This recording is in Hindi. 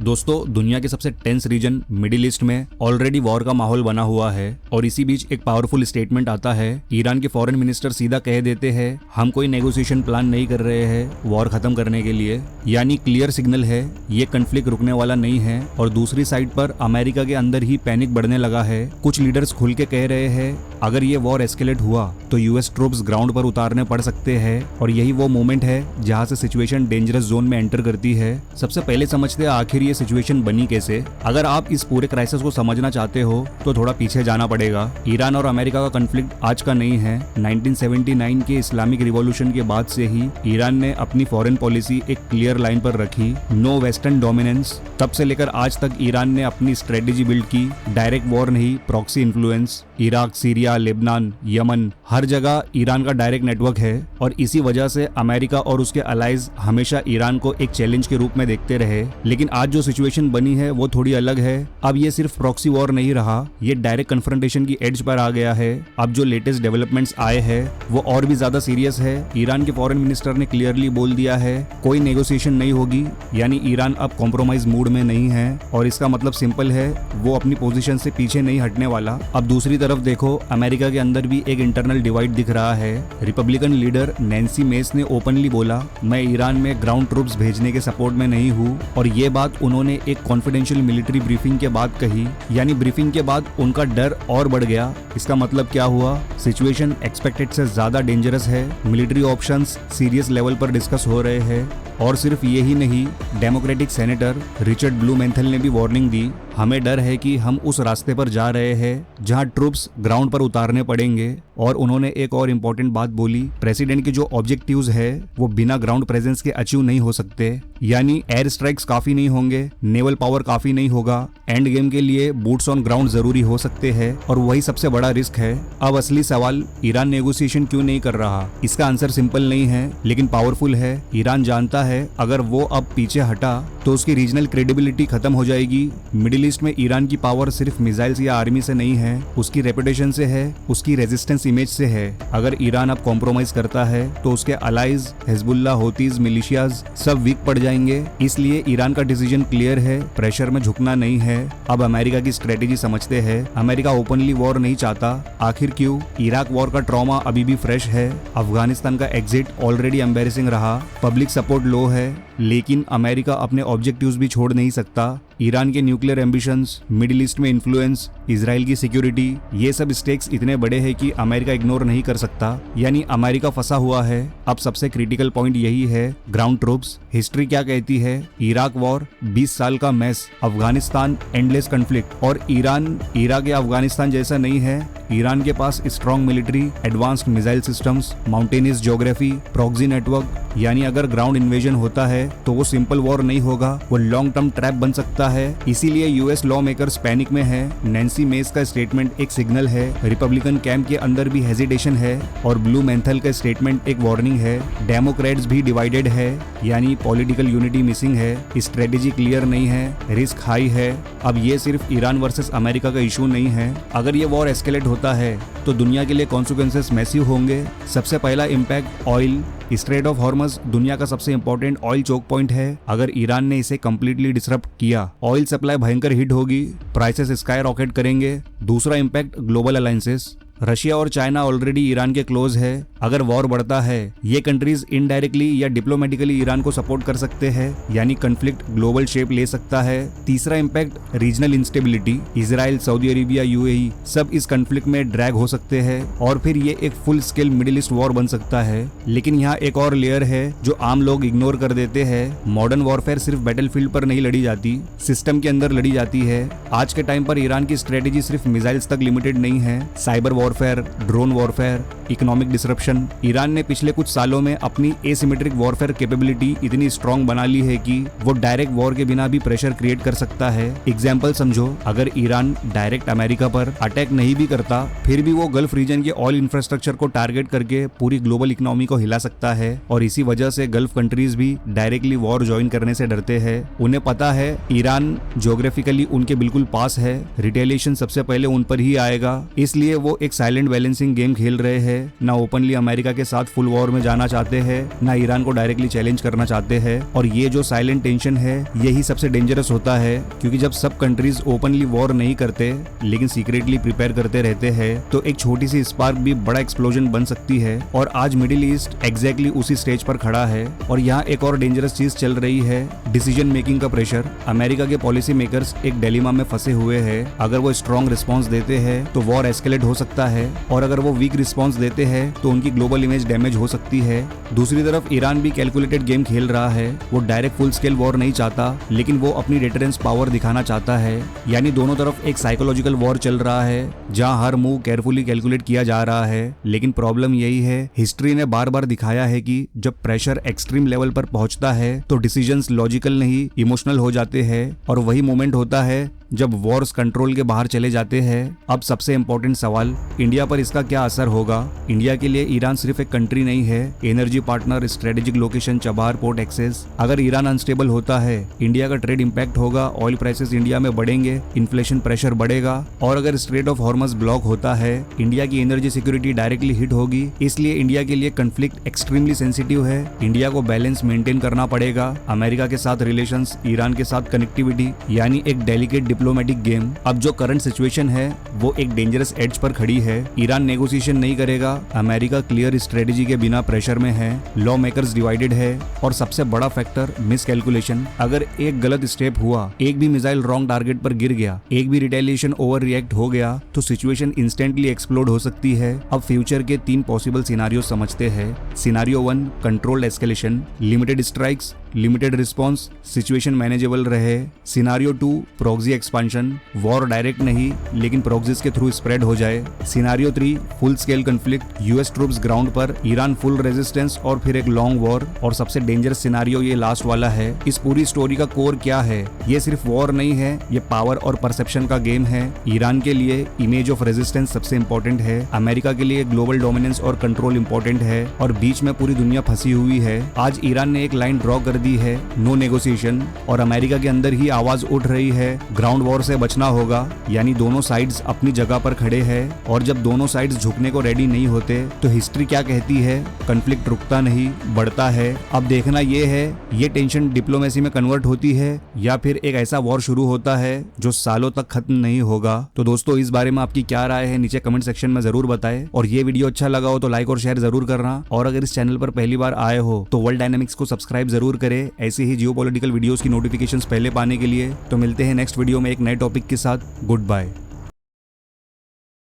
दोस्तों, दुनिया के सबसे टेंस रीजन मिडिल ईस्ट में ऑलरेडी वॉर का माहौल बना हुआ है और इसी बीच एक पावरफुल स्टेटमेंट आता है। ईरान के फॉरेन मिनिस्टर सीधा कह देते हैं हम कोई नेगोशिएशन प्लान नहीं कर रहे हैं वॉर खत्म करने के लिए, यानी क्लियर सिग्नल है ये कन्फ्लिक्ट रुकने वाला नहीं है। और दूसरी साइड पर अमेरिका के अंदर ही पैनिक बढ़ने लगा है। कुछ लीडर्स खुल के कह रहे हैं अगर ये वॉर एस्केलेट हुआ तो यूएस ट्रूप्स ग्राउंड पर उतारने पड़ सकते हैं और यही वो मोमेंट है जहां से सिचुएशन डेंजरस जोन में एंटर करती है। सबसे पहले समझते हैं आखिर ये सिचुएशन बनी कैसे। अगर आप इस पूरे क्राइसिस को समझना चाहते हो तो थोड़ा पीछे जाना पड़ेगा। ईरान और अमेरिका का कॉन्फ्लिक्ट आज का नहीं है। 1979 के इस्लामिक रिवॉल्यूशन के बाद से ही ईरान ने अपनी फॉरेन पॉलिसी एक क्लियर लाइन पर रखी, नो वेस्टर्न डोमिनेंस। तब से लेकर आज तक ईरान ने अपनी स्ट्रेटेजी बिल्ड की, डायरेक्ट वॉर नहीं, proxy influence. Iraq, Syria, Lebanon, Yemen, हर जगह ईरान का डायरेक्ट नेटवर्क है और इसी वजह से अमेरिका और उसके अलाइज हमेशा ईरान को एक चैलेंज के रूप में देखते रहे। लेकिन आज जो सिचुएशन बनी है वो थोड़ी अलग है। अब ये सिर्फ प्रॉक्सी वॉर नहीं रहा, ये डायरेक्ट कन्फ्रंटेशन की एज पर आ गया है। अब जो लेटेस्ट डेवलपमेंट्स आए हैं वो और भी ज्यादा सीरियस है। ईरान के फॉरेन मिनिस्टर ने क्लियरली बोल दिया है कोई नेगोशिएशन नहीं होगी, यानी ईरान अब कॉम्प्रोमाइज मूड में नहीं है और इसका मतलब सिंपल है, वो अपनी पोजीशन से पीछे नहीं हटने वाला। अब दूसरी तरफ देखो, अमेरिका के अंदर भी एक इंटरनल डिवाइड दिख रहा है। रिपब्लिकन लीडर नैन्सी मेस ने ओपनली बोला मैं ईरान में ग्राउंड ट्रूप्स भेजने के सपोर्ट में नहीं हूँ और ये बात उन्होंने एक कॉन्फिडेंशियल मिलिट्री ब्रीफिंग के बाद कही, यानी ब्रीफिंग के बाद उनका डर और बढ़ गया। इसका मतलब क्या हुआ, सिचुएशन एक्सपेक्टेड से ज्यादा डेंजरस है। मिलिट्री ऑप्शंस सीरियस लेवल पर डिस्कस हो रहे हैं और सिर्फ ये ही नहीं, डेमोक्रेटिक सेनेटर रिचर्ड ब्लूमेंथल ने भी वार्निंग दी, हमें डर है कि हम उस रास्ते पर जा रहे हैं जहां ट्रूप्स ग्राउंड पर उतारने पड़ेंगे। और उन्होंने एक और इम्पोर्टेंट बात बोली, प्रेसिडेंट के जो ऑब्जेक्टिव्स है वो बिना ग्राउंड प्रेजेंस के अचीव नहीं हो सकते, यानी एयर स्ट्राइक्स काफी नहीं होंगे, नेवल पावर काफी नहीं होगा, एंड गेम के लिए बूट्स ऑन ग्राउंड जरूरी हो सकते हैं और वही सबसे बड़ा रिस्क है। अब असली सवाल, ईरान नेगोशिएशन क्यों नहीं कर रहा? इसका आंसर सिंपल नहीं है लेकिन पावरफुल है। ईरान जानता है अगर वो अब पीछे हटा तो उसकी रीजनल क्रेडिबिलिटी खत्म हो जाएगी। मिडिल ईस्ट में ईरान की पावर सिर्फ मिसाइल्स या आर्मी से नहीं है, उसकी रेपुटेशन से है, उसकी रेजिस्टेंस इमेज से है। अगर ईरान अब कॉम्प्रोमाइज करता है तो उसके अलाइज हिजबुल्लाह, होतीज, मिलिशियाज सब वीक पड़ जाएंगे। इसलिए ईरान का डिसीजन क्लियर है, प्रेशर में झुकना नहीं है। अब अमेरिका की स्ट्रेटेजी समझते हैं। अमेरिका ओपनली वॉर नहीं चाहता, आखिर क्यों? इराक वॉर का ट्रॉमा अभी भी फ्रेश है, अफगानिस्तान का एग्जिट ऑलरेडी एम्बैरेसिंग रहा, पब्लिक सपोर्ट लो है, लेकिन अमेरिका अपने ऑब्जेक्टिव्स भी छोड़ नहीं सकता। ईरान के न्यूक्लियर एम्बिशंस, मिडिल ईस्ट में इन्फ्लुएंस, इजराइल की सिक्योरिटी, ये सब स्टेक्स इतने बड़े हैं कि अमेरिका इग्नोर नहीं कर सकता, यानी अमेरिका फंसा हुआ है। अब सबसे क्रिटिकल पॉइंट यही है, ग्राउंड ट्रूप्स। हिस्ट्री क्या कहती है? इराक वॉर 20 साल का मैस, अफगानिस्तान एंडलेस कॉन्फ्लिक्ट और ईरान इराक या अफगानिस्तान जैसा नहीं है। ईरान के पास strong military, advanced missile systems, mountainous geography, proxy network, यानी अगर ग्राउंड इन्वेजन होता है तो वो सिंपल वॉर नहीं होगा, वो लॉन्ग टर्म ट्रैप बन सकता है। इसीलिए यूएस लॉ मेकर्स पैनिक में है। नैन्सी मेस का स्टेटमेंट एक सिग्नल है, रिपब्लिकन कैंप के अंदर भी हेजिटेशन है और ब्लूमेंथल का स्टेटमेंट एक वार्निंग है। डेमोक्रेट्स भी डिवाइडेड है, यानी पॉलिटिकल यूनिटी मिसिंग है, स्ट्रेटेजी क्लियर नहीं है, रिस्क हाई है। अब ये सिर्फ ईरान वर्सेस अमेरिका का इशू नहीं है। अगर ये वॉर एस्केलेट होता है तो दुनिया के लिए कॉन्सिक्वेंसेस मैसिव होंगे। सबसे पहला इम्पैक्ट, ऑयल। स्ट्रेट ऑफ हॉर्मज दुनिया का सबसे इंपॉर्टेंट ऑयल चोक पॉइंट है। अगर ईरान ने इसे कंप्लीटली डिसरप्ट किया, ऑयल सप्लाई भयंकर हिट होगी, प्राइसेस स्काई रॉकेट करेंगे। दूसरा इम्पैक्ट, ग्लोबल अलायंसेस। रशिया और चाइना ऑलरेडी ईरान के क्लोज है। अगर वॉर बढ़ता है, ये कंट्रीज इनडायरेक्टली या डिप्लोमेटिकली ईरान को सपोर्ट कर सकते हैं, यानी कॉन्फ्लिक्ट ग्लोबल शेप ले सकता है। तीसरा impact, regional instability. Israel, Saudi Arabia, UAE सब इस कॉन्फ्लिक्ट में ड्रैग हो सकते हैं और फिर ये एक full scale middle east war बन सकता है। लेकिन यहाँ एक और लेयर है जो आम लोग इग्नोर कर देते हैं। मॉडर्न वॉरफेयर सिर्फ बैटलफील्ड पर नहीं लड़ी जाती, सिस्टम के अंदर लड़ी जाती है। आज के टाइम पर ईरान की स्ट्रेटेजी सिर्फ मिसाइल्स तक लिमिटेड नहीं है। Cyber warfare, drone warfare, economic disruption. Iran ने पिछले कुछ सालों में अपनी एसिमेट्रिक वॉरफेयर कैपेबिलिटी इतनी स्ट्रॉन्ग बना ली है कि वो डायरेक्ट वॉर के बिना भी प्रेशर क्रिएट कर सकता है। एग्जाम्पल समझो, अगर ईरान डायरेक्ट अमेरिका पर अटैक नहीं भी करता, फिर भी वो गल्फ रीजन के ऑयल इंफ्रास्ट्रक्चर को टारगेट करके पूरी ग्लोबल इकोनॉमी को हिला सकता है और इसी वजह से गल्फ कंट्रीज भी डायरेक्टली वॉर ज्वाइन करने से डरते हैं। उन्हें पता है ईरान ज्योग्राफिकली उनके बिल्कुल पास है, रिटेलिएशन सबसे पहले उन पर ही आएगा, इसलिए वो एक साइलेंट बैलेंसिंग गेम खेल रहे हैं, ना ओपनली अमेरिका के साथ फुल वॉर में जाना चाहते हैं, ना ईरान को डायरेक्टली चैलेंज करना चाहते हैं। और ये जो साइलेंट टेंशन है यही सबसे डेंजरस होता है, क्योंकि जब सब कंट्रीज ओपनली वॉर नहीं करते लेकिन सीक्रेटली प्रिपेयर करते रहते हैं तो एक छोटी सी स्पार्क भी बड़ा एक्सप्लोजन बन सकती है। और आज मिडिल ईस्ट एग्जैक्टली उसी स्टेज पर खड़ा है। और यहाँ एक और डेंजरस चीज चल रही है, डिसीजन मेकिंग का प्रेशर। अमेरिका के पॉलिसी मेकर्स एक डिलेमा में फंसे हुए हैं। अगर वो स्ट्रॉन्ग रिस्पॉन्स देते हैं तो वॉर एस्केलेट हो सकता है, और अगर वो वीक रिस्पॉन्स देते हैं तो उनकी ग्लोबल इमेज डैमेज हो सकती है। दूसरी तरफ ईरान भी कैलकुलेटेड गेम खेल रहा है। वो डायरेक्ट फुल स्केल वॉर नहीं चाहता, लेकिन वो अपनी डिटरेंस पावर दिखाना चाहता है। यानी दोनों तरफ एक साइकोलॉजिकल वॉर चल रहा है, जहां हर मूव केयरफुली कैलकुलेट किया जा रहा है। लेकिन प्रॉब्लम यही है, हिस्ट्री ने बार बार दिखाया है कि जब प्रेशर एक्सट्रीम लेवल पर पहुंचता है तो डिसीजंस लॉजिकल नहीं इमोशनल हो जाते हैं। और वही मोमेंट होता है जब वॉर्स कंट्रोल के बाहर चले जाते हैं। अब सबसे इंपॉर्टेंट सवाल, इंडिया पर इसका क्या असर होगा। इंडिया के लिए ईरान सिर्फ एक कंट्री नहीं है, energy partner, strategic location, Chabahar port access. अगर ईरान अनस्टेबल होता है, इंडिया का ट्रेड इंपैक्ट होगा, ऑयल प्राइसेस इंडिया में बढ़ेंगे, इन्फ्लेशन प्रेशर बढ़ेगा। और अगर स्ट्रेट ऑफ हॉर्मज ब्लॉक होता है, इंडिया की एनर्जी सिक्योरिटी डायरेक्टली हिट होगी। इसलिए इंडिया के लिए कंफ्लिक्ट एक्सट्रीमली सेंसिटिव है। इंडिया को बैलेंस मेंटेन करना पड़ेगा, अमेरिका के साथ रिलेशंस, ईरान के साथ कनेक्टिविटी, यानी एक डेलिकेट डिप्लोमेटिक गेम। अब जो करंट सिचुएशन है वो एक डेंजरस एज पर खड़ी है। ईरान नेगोशिएशन नहीं करेगा, अमेरिका क्लियर स्ट्रेटेजी के बिना प्रेशर में है, लॉ मेकर्स डिवाइडेड है, और सबसे बड़ा फैक्टर मिस कैलकुलेशन। अगर एक गलत स्टेप हुआ, एक भी मिसाइल रॉन्ग टारगेट पर गिर गया, एक भी रिटेलिएशन ओवर रिएक्ट हो गया, तो सिचुएशन इंस्टेंटली एक्सप्लोड हो सकती है। अब फ्यूचर के 3 पॉसिबल सिनारियो समझते हैं। Scenario 1, controlled escalation, limited strikes, limited response, situation manageable रहे। Scenario 2, proxy expansion, war direct नहीं लेकिन प्रॉक्सीज के थ्रू स्प्रेड हो जाए। Scenario 3, full scale conflict, US troops ground पर, ईरान फुल रेजिस्टेंस और फिर एक लॉन्ग वॉर। और सबसे डेंजरस सिनारियो ये लास्ट वाला है। इस पूरी स्टोरी का कोर क्या है? ये सिर्फ वॉर नहीं है, ये पावर और परसेप्शन का गेम है। ईरान के लिए इमेज ऑफ रेजिस्टेंस सबसे इंपॉर्टेंट है, अमेरिका के लिए ग्लोबल डोमिनेंस और कंट्रोल इंपॉर्टेंट है, और बीच में पूरी दुनिया फंसी हुई है। आज ईरान ने एक लाइन ड्रॉ कर दी है, नो नेगोशिएशन, और अमेरिका के अंदर ही आवाज उठ रही है, ग्राउंड वॉर से बचना होगा। यानी दोनों साइड्स अपनी जगह पर खड़े हैं, और जब दोनों साइड्स झुकने को रेडी नहीं होते तो हिस्ट्री क्या कहती है? कॉन्फ्लिक्ट रुकता नहीं, बढ़ता है। अब देखना ये है, ये टेंशन डिप्लोमेसी में कन्वर्ट होती है या फिर एक ऐसा वॉर शुरू होता है जो सालों तक खत्म नहीं होगा। तो दोस्तों, इस बारे में आपकी क्या राय है नीचे कमेंट सेक्शन में जरूर बताएं, और ये वीडियो अच्छा लगा हो तो लाइक और शेयर जरूर करना। और अगर इस चैनल पर पहली बार आए हो तो वर्ल्ड डायनामिक्स को सब्सक्राइब जरूर करें, ऐसे ही जियोपॉलिटिकल वीडियोस की नोटिफिकेशंस पहले पाने के लिए। तो मिलते हैं नेक्स्ट वीडियो में एक नए टॉपिक के साथ। Good bye.